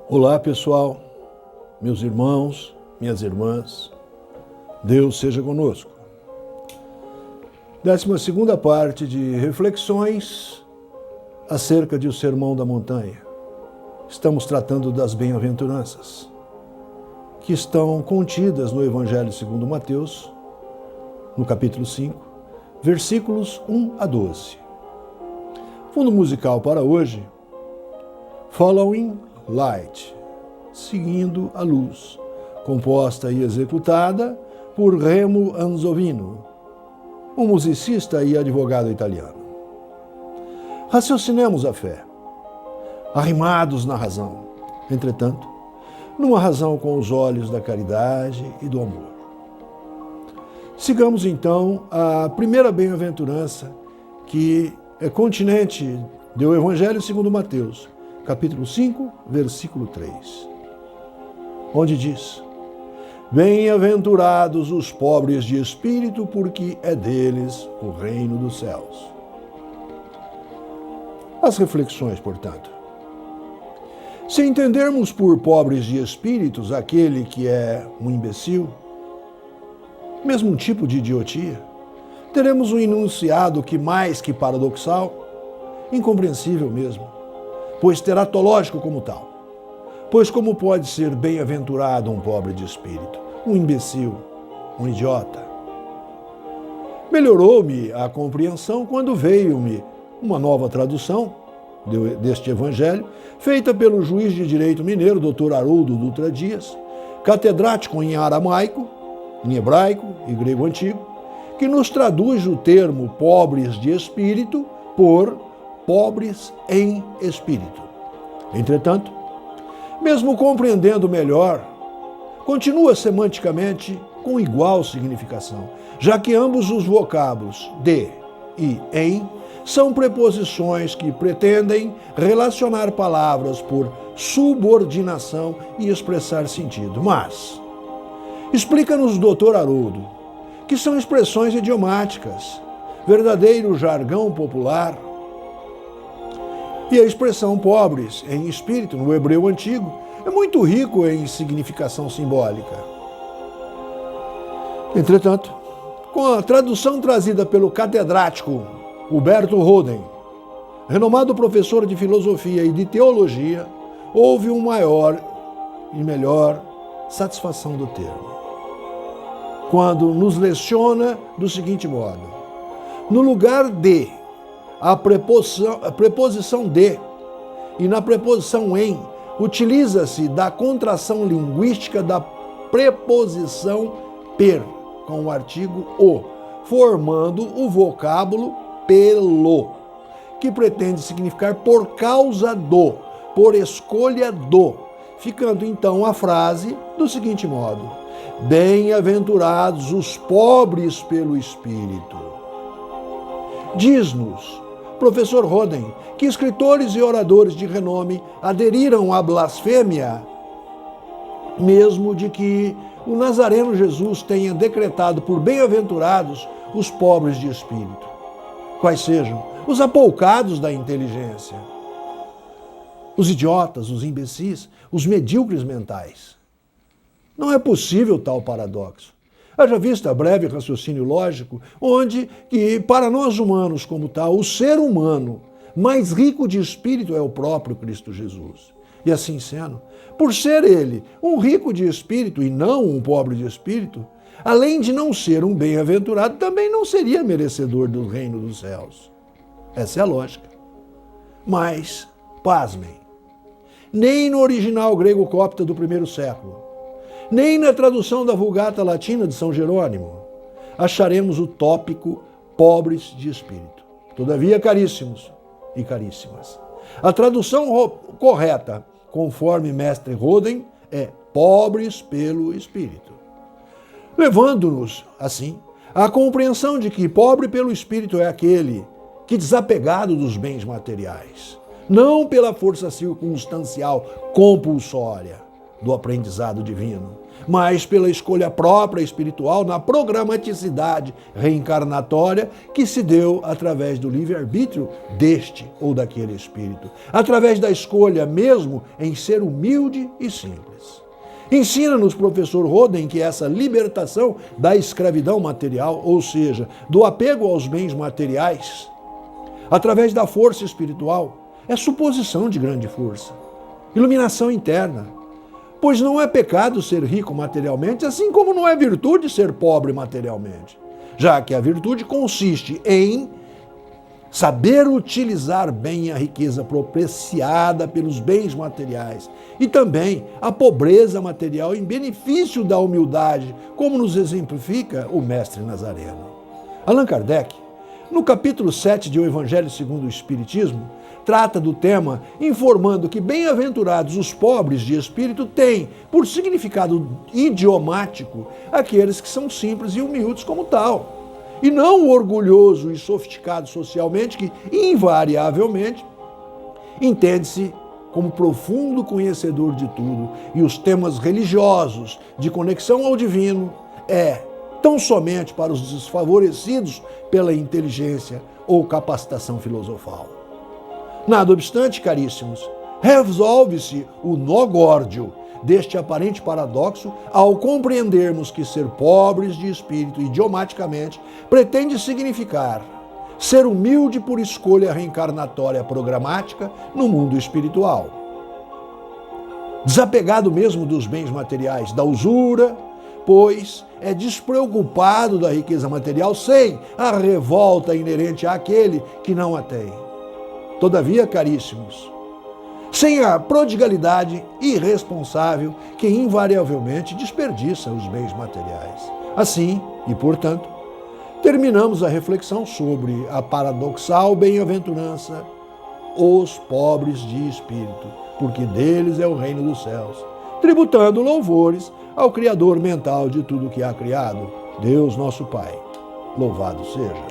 Olá pessoal, meus irmãos, minhas irmãs, Deus seja conosco. 12ª parte de reflexões acerca de o Sermão da Montanha. Estamos tratando das bem-aventuranças, que estão contidas no Evangelho segundo Mateus, no capítulo 5, versículos 1 a 12. Fundo musical para hoje, Following Light, seguindo a luz, composta e executada por Remo Anzovino, um musicista e advogado italiano. Raciocinemos a fé, arrimados na razão, entretanto, numa razão com os olhos da caridade e do amor. Sigamos então a primeira bem-aventurança, que é continente do Evangelho segundo Mateus, capítulo 5, versículo 3, onde diz: Bem-aventurados os pobres de espírito, porque é deles o reino dos céus. As reflexões, portanto. Se entendermos por pobres de espíritos aquele que é um imbecil, mesmo um tipo de idiotia, teremos um enunciado que, mais que paradoxal, incompreensível mesmo, pois teratológico como tal. Pois como pode ser bem-aventurado um pobre de espírito, um imbecil, um idiota? Melhorou-me a compreensão quando veio-me uma nova tradução deste evangelho, feita pelo juiz de direito mineiro, Dr. Haroldo Dutra Dias, catedrático em aramaico, em hebraico e grego antigo, que nos traduz o termo pobres de espírito por pobres em espírito. Entretanto, mesmo compreendendo melhor, continua semanticamente com igual significação, já que ambos os vocábulos de e em são preposições que pretendem relacionar palavras por subordinação e expressar sentido. Mas, explica-nos o Dr. Haroldo, que são expressões idiomáticas, verdadeiro jargão popular. E a expressão pobres em espírito, no hebreu antigo, é muito rico em significação simbólica. Entretanto, com a tradução trazida pelo catedrático Huberto Roden, renomado professor de filosofia e de teologia, houve uma maior e melhor satisfação do termo, quando nos leciona do seguinte modo: no lugar de a preposição de e na preposição em, utiliza-se da contração linguística da preposição per, com o artigo o, formando o vocábulo pelo, que pretende significar por causa do, por escolha do, ficando então a frase do seguinte modo: Bem-aventurados os pobres pelo espírito. Diz-nos professor Roden que escritores e oradores de renome aderiram à blasfêmia, mesmo de que o Nazareno Jesus tenha decretado por bem-aventurados os pobres de espírito, quais sejam os apoucados da inteligência, os idiotas, os imbecis, os medíocres mentais. Não é possível tal paradoxo. Haja vista breve raciocínio lógico, onde que para nós humanos como tal, o ser humano mais rico de espírito é o próprio Cristo Jesus. E assim sendo, por ser ele um rico de espírito e não um pobre de espírito, além de não ser um bem-aventurado, também não seria merecedor do reino dos céus. Essa é a lógica. Mas, pasmem, nem no original grego copta do primeiro século, nem na tradução da Vulgata Latina de São Jerônimo, acharemos o tópico pobres de espírito. Todavia, caríssimos e caríssimas, a tradução correta, conforme mestre Roden, é pobres pelo espírito, levando-nos, assim, à compreensão de que pobre pelo espírito é aquele que, desapegado dos bens materiais, não pela força circunstancial compulsória do aprendizado divino, mas pela escolha própria espiritual na programaticidade reencarnatória que se deu através do livre-arbítrio deste ou daquele espírito, através da escolha mesmo em ser humilde e simples. Ensina-nos, professor Roden, que essa libertação da escravidão material, ou seja, do apego aos bens materiais, através da força espiritual, é suposição de grande força, iluminação interna. Pois não é pecado ser rico materialmente, assim como não é virtude ser pobre materialmente, já que a virtude consiste em saber utilizar bem a riqueza propiciada pelos bens materiais e também a pobreza material em benefício da humildade, como nos exemplifica o mestre Nazareno. Allan Kardec, no capítulo 7 de O Evangelho segundo o Espiritismo, trata do tema informando que bem-aventurados os pobres de espírito têm, por significado idiomático, aqueles que são simples e humildes como tal, e não o orgulhoso e sofisticado socialmente que, invariavelmente, entende-se como profundo conhecedor de tudo, e os temas religiosos de conexão ao divino tão somente para os desfavorecidos pela inteligência ou capacitação filosofal. Nada obstante, caríssimos, resolve-se o nó górdio deste aparente paradoxo ao compreendermos que ser pobres de espírito idiomaticamente pretende significar ser humilde por escolha reencarnatória programática no mundo espiritual. Desapegado mesmo dos bens materiais, da usura, pois é despreocupado da riqueza material sem a revolta inerente àquele que não a tem. Todavia, caríssimos, sem a prodigalidade irresponsável que invariavelmente desperdiça os bens materiais. Assim, e portanto, terminamos a reflexão sobre a paradoxal bem-aventurança, os pobres de espírito, porque deles é o reino dos céus, tributando louvores ao Criador mental de tudo que há criado, Deus nosso Pai. Louvado seja.